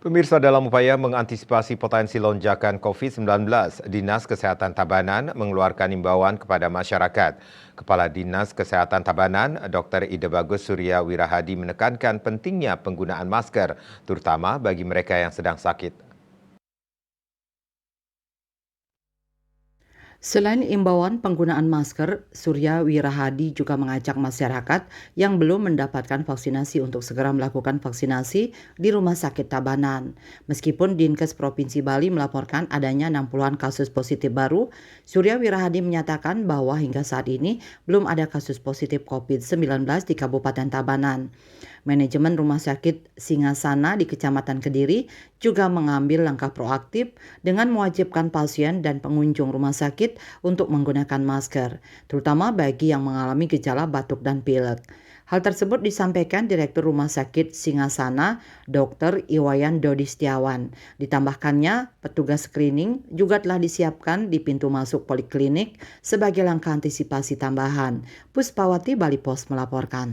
Pemirsa, dalam upaya mengantisipasi potensi lonjakan COVID-19, Dinas Kesehatan Tabanan mengeluarkan imbauan kepada masyarakat. Kepala Dinas Kesehatan Tabanan, Dr. Ida Bagus Surya Wirahadi menekankan pentingnya penggunaan masker, terutama bagi mereka yang sedang sakit. Selain imbauan penggunaan masker, Surya Wirahadi juga mengajak masyarakat yang belum mendapatkan vaksinasi untuk segera melakukan vaksinasi di Rumah Sakit Tabanan. Meskipun Dinkes Provinsi Bali melaporkan adanya 60-an kasus positif baru, Surya Wirahadi menyatakan bahwa hingga saat ini belum ada kasus positif COVID-19 di Kabupaten Tabanan. Manajemen Rumah Sakit Singasana di Kecamatan Kediri juga mengambil langkah proaktif dengan mewajibkan pasien dan pengunjung rumah sakit untuk menggunakan masker, terutama bagi yang mengalami gejala batuk dan pilek. Hal tersebut disampaikan Direktur Rumah Sakit Singasana, Dr. Iwayan Dodi Setiawan. Ditambahkannya, petugas screening juga telah disiapkan di pintu masuk poliklinik sebagai langkah antisipasi tambahan. Puspawati Bali Pos melaporkan.